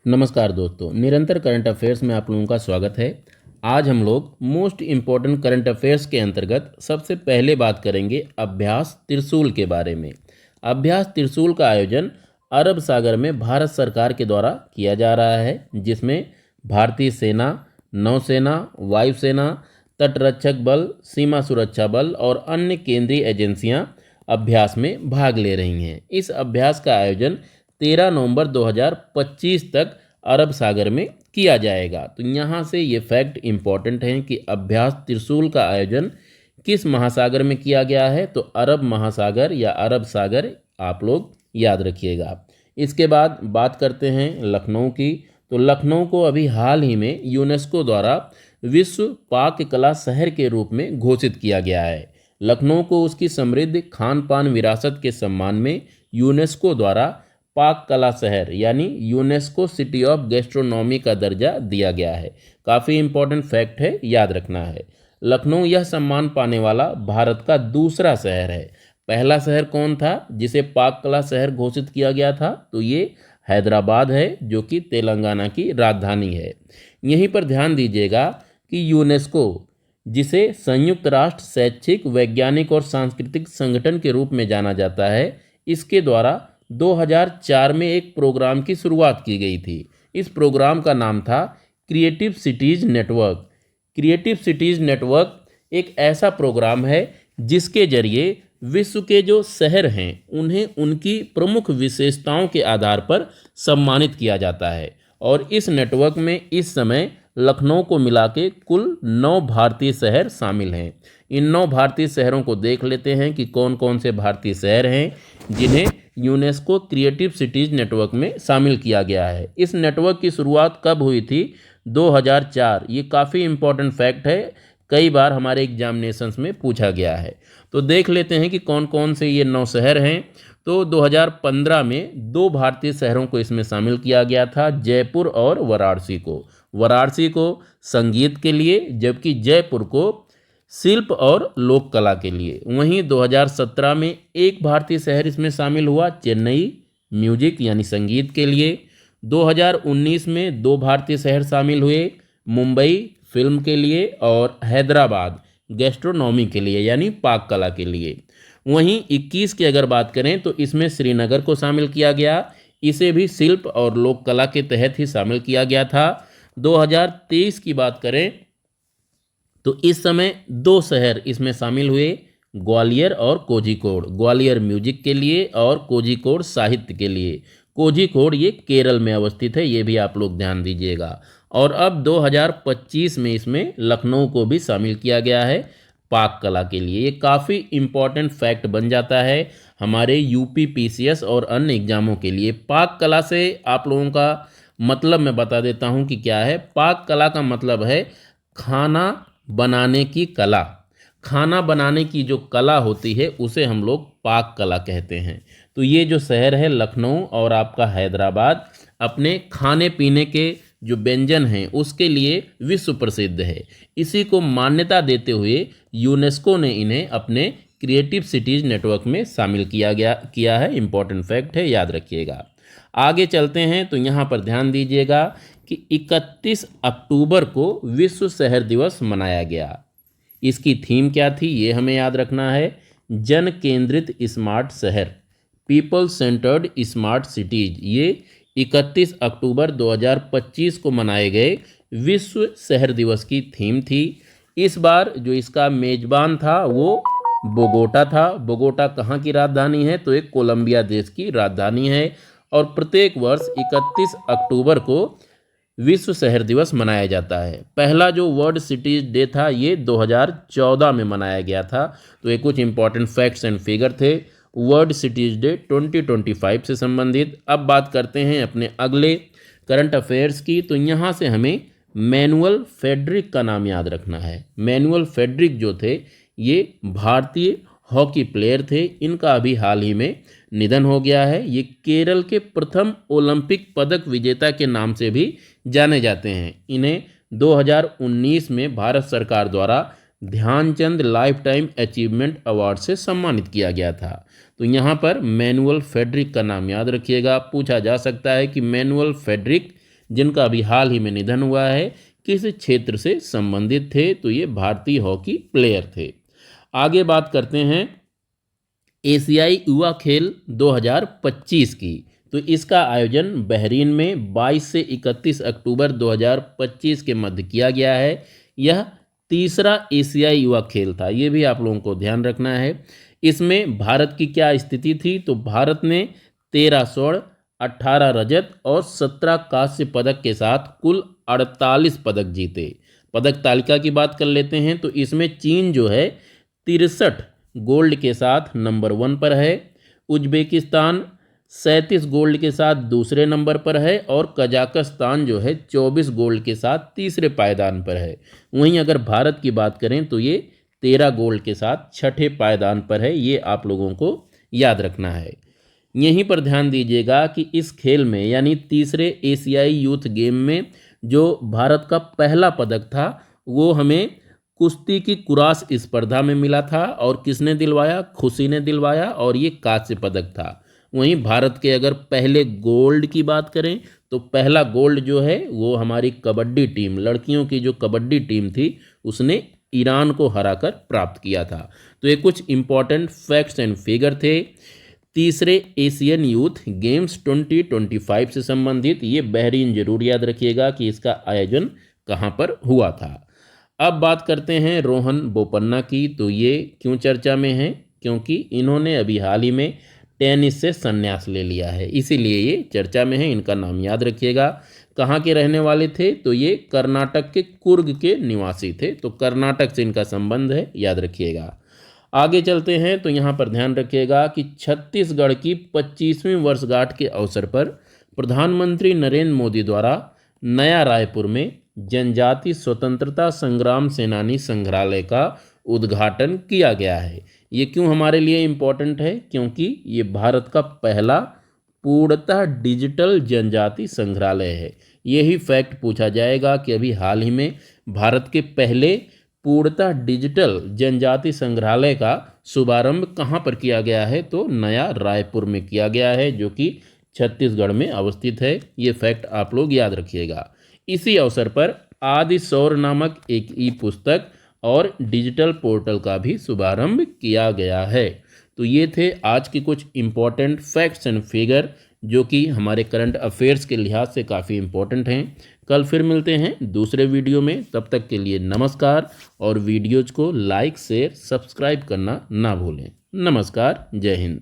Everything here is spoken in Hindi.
नमस्कार दोस्तों, निरंतर करंट अफेयर्स में आप लोगों का स्वागत है। आज हम लोग मोस्ट इम्पोर्टेंट करंट अफेयर्स के अंतर्गत सबसे पहले बात करेंगे अभ्यास त्रिशूल के बारे में। अभ्यास त्रिशूल का आयोजन अरब सागर में भारत सरकार के द्वारा किया जा रहा है, जिसमें भारतीय सेना, नौसेना, वायुसेना, तटरक्षक बल, सीमा सुरक्षा बल और अन्य केंद्रीय एजेंसियां अभ्यास में भाग ले रही हैं। इस अभ्यास का आयोजन 13 नवंबर 2025 तक अरब सागर में किया जाएगा। तो यहाँ से ये फैक्ट इम्पॉर्टेंट है कि अभ्यास त्रिशूल का आयोजन किस महासागर में किया गया है, तो अरब महासागर या अरब सागर आप लोग याद रखिएगा। इसके बाद बात करते हैं लखनऊ की। तो लखनऊ को अभी हाल ही में यूनेस्को द्वारा विश्व पाक कला शहर के रूप में घोषित किया गया है। लखनऊ को उसकी समृद्ध खान पान विरासत के सम्मान में यूनेस्को द्वारा पाक कला शहर यानी यूनेस्को सिटी ऑफ गैस्ट्रोनॉमी का दर्जा दिया गया है। काफ़ी इंपॉर्टेंट फैक्ट है, याद रखना है। लखनऊ यह सम्मान पाने वाला भारत का दूसरा शहर है। पहला शहर कौन था जिसे पाक कला शहर घोषित किया गया था? तो ये हैदराबाद है, जो कि तेलंगाना की राजधानी है। यहीं पर ध्यान दीजिएगा कि यूनेस्को, जिसे संयुक्त राष्ट्र शैक्षिक, वैज्ञानिक और सांस्कृतिक संगठन के रूप में जाना जाता है, इसके द्वारा 2004 में एक प्रोग्राम की शुरुआत की गई थी। इस प्रोग्राम का नाम था creative cities network. Creative cities network एक ऐसा प्रोग्राम है जिसके जरिए विश्व के जो शहर हैं उन्हें उनकी प्रमुख विशेषताओं के आधार पर सम्मानित किया जाता है। और इस नेटवर्क में इस समय लखनऊ को मिला के कुल 9 भारतीय शहर शामिल हैं। इन 9 भारतीय शहरों को देख लेते हैं कि कौन कौन से भारतीय शहर हैं जिन्हें यूनेस्को क्रिएटिव सिटीज़ नेटवर्क में शामिल किया गया है। इस नेटवर्क की शुरुआत कब हुई थी? 2004। ये काफ़ी इम्पोर्टेंट फैक्ट है, कई बार हमारे एग्जामिनेशंस में पूछा गया है। तो देख लेते हैं कि कौन कौन से ये 9 शहर हैं। तो 2015 में 2 भारतीय शहरों को इसमें शामिल किया गया था, जयपुर और वाराणसी को। वाराणसी को संगीत के लिए, जबकि जयपुर को शिल्प और लोक कला के लिए। वहीं 2017 में एक भारतीय शहर इसमें शामिल हुआ, चेन्नई, म्यूजिक यानी संगीत के लिए। 2019 में 2 भारतीय शहर शामिल हुए, मुंबई फिल्म के लिए और हैदराबाद गैस्ट्रोनॉमी के लिए यानी पाक कला के लिए। वहीं 21 की अगर बात करें तो इसमें श्रीनगर को शामिल किया गया। इसे भी शिल्प और लोक कला के तहत ही शामिल किया गया था। 2023 की बात करें तो इस समय 2 शहर इसमें शामिल हुए, ग्वालियर और कोझिकोड। ग्वालियर म्यूजिक के लिए और कोझिकोड साहित्य के लिए। कोझिकोड ये केरल में अवस्थित है, ये भी आप लोग ध्यान दीजिएगा। और अब 2025 में इसमें लखनऊ को भी शामिल किया गया है पाक कला के लिए। ये काफ़ी इम्पॉर्टेंट फैक्ट बन जाता है हमारे यूपी पीसीएस और अन्य एग्जामों के लिए। पाक कला से आप लोगों का मतलब मैं बता देता हूँ कि क्या है। पाक कला का मतलब है खाना बनाने की कला। खाना बनाने की जो कला होती है उसे हम लोग पाक कला कहते हैं। तो ये जो शहर है लखनऊ और आपका हैदराबाद अपने खाने पीने के जो व्यंजन हैं उसके लिए विश्व प्रसिद्ध है। इसी को मान्यता देते हुए यूनेस्को ने इन्हें अपने क्रिएटिव सिटीज़ नेटवर्क में शामिल किया है। इम्पॉर्टेंट फैक्ट है, याद रखिएगा। आगे चलते हैं तो यहाँ पर ध्यान दीजिएगा कि 31 अक्टूबर को विश्व शहर दिवस मनाया गया। इसकी थीम क्या थी ये हमें याद रखना है। जन केंद्रित स्मार्ट शहर, पीपल सेंटर्ड स्मार्ट सिटीज। ये 31 अक्टूबर 2025 को मनाए गए विश्व शहर दिवस की थीम थी। इस बार जो इसका मेज़बान था वो बोगोटा था। बोगोटा कहाँ की राजधानी है? तो एक कोलंबिया देश की राजधानी है। और प्रत्येक वर्ष 31 अक्टूबर को विश्व शहर दिवस मनाया जाता है। पहला जो वर्ल्ड सिटीज डे था ये 2014 में मनाया गया था। तो ये कुछ इंपॉर्टेंट फैक्ट्स एंड फिगर थे वर्ल्ड सिटीज डे 2025 से संबंधित। अब बात करते हैं अपने अगले करंट अफेयर्स की। तो यहाँ से हमें मैनुअल फेडरिक का नाम याद रखना है। मैनुअल फेडरिक जो थे ये भारतीय हॉकी प्लेयर थे। इनका अभी हाल ही में निधन हो गया है। ये केरल के प्रथम ओलंपिक पदक विजेता के नाम से भी जाने जाते हैं। इन्हें 2019 में भारत सरकार द्वारा Dhyanchand life time achievement award से सम्मानित किया गया था। तो यहाँ पर मैनुअल फेडरिक का नाम याद रखिएगा। पूछा जा सकता है कि मैनुअल फेडरिक जिनका अभी हाल ही में निधन हुआ है, किस क्षेत्र से संबंधित थे? तो ये भारतीय हॉकी प्लेयर थे। आगे बात करते हैं एशियाई युवा खेल 2025 की। तो इसका आयोजन बहरीन में 22 से 31 अक्टूबर 2025 के मध्य किया गया है। यह तीसरा एशियाई युवा खेल था, ये भी आप लोगों को ध्यान रखना है। इसमें भारत की क्या स्थिति थी? तो भारत ने 13 स्वर्ण, 18 रजत और 17 कांस्य पदक के साथ कुल 48 पदक जीते। पदक तालिका की बात कर लेते हैं तो इसमें चीन जो है 63 गोल्ड के साथ नंबर 1 पर है, उज्बेकिस्तान 37 गोल्ड के साथ दूसरे नंबर पर है और कजाकिस्तान जो है 24 गोल्ड के साथ तीसरे पायदान पर है। वहीं अगर भारत की बात करें तो ये 13 गोल्ड के साथ छठे पायदान पर है, ये आप लोगों को याद रखना है। यहीं पर ध्यान दीजिएगा कि इस खेल में यानी तीसरे एशियाई यूथ गेम में जो भारत का पहला पदक था वो हमें कुश्ती की कुरास स्पर्धा में मिला था। और किसने दिलवाया? खुशी ने दिलवाया और ये कांस्य पदक था। वहीं भारत के अगर पहले गोल्ड की बात करें तो पहला गोल्ड जो है वो हमारी कबड्डी टीम, लड़कियों की जो कबड्डी टीम थी उसने ईरान को हराकर प्राप्त किया था। तो ये कुछ इंपॉर्टेंट फैक्ट्स एंड फिगर थे तीसरे एशियन यूथ गेम्स 2025 से संबंधित। ये बहरीन जरूर याद रखिएगा कि इसका आयोजन कहाँ पर हुआ था। अब बात करते हैं रोहन बोपन्ना की। तो ये क्यों चर्चा में है? क्योंकि इन्होंने अभी हाल ही में टेनिस से संन्यास ले लिया है, इसीलिए ये चर्चा में है। इनका नाम याद रखिएगा। कहाँ के रहने वाले थे? तो ये कर्नाटक के कुर्ग के निवासी थे। तो कर्नाटक से इनका संबंध है, याद रखिएगा। आगे चलते हैं तो यहाँ पर ध्यान रखिएगा कि छत्तीसगढ़ की 25वीं वर्षगांठ के अवसर पर प्रधानमंत्री नरेंद्र मोदी द्वारा नया रायपुर में जनजाति स्वतंत्रता संग्राम सेनानी संग्रहालय का उद्घाटन किया गया है। ये क्यों हमारे लिए इम्पोर्टेंट है? क्योंकि ये भारत का पहला पूर्णतः डिजिटल जनजाति संग्रहालय है। यही फैक्ट पूछा जाएगा कि अभी हाल ही में भारत के पहले पूर्णतः डिजिटल जनजाति संग्रहालय का शुभारंभ कहाँ पर किया गया है? तो नया रायपुर में किया गया है, जो कि छत्तीसगढ़ में अवस्थित है। ये फैक्ट आप लोग याद रखिएगा। इसी अवसर पर आदि सौर नामक एक ई पुस्तक और डिजिटल पोर्टल का भी शुभारंभ किया गया है। तो ये थे आज के कुछ इम्पॉर्टेंट फैक्ट्स एंड फिगर जो कि हमारे करंट अफेयर्स के लिहाज से काफ़ी इम्पोर्टेंट हैं। कल फिर मिलते हैं दूसरे वीडियो में, तब तक के लिए नमस्कार। और वीडियोज़ को लाइक शेयर सब्सक्राइब करना ना भूलें। नमस्कार, जय हिंद।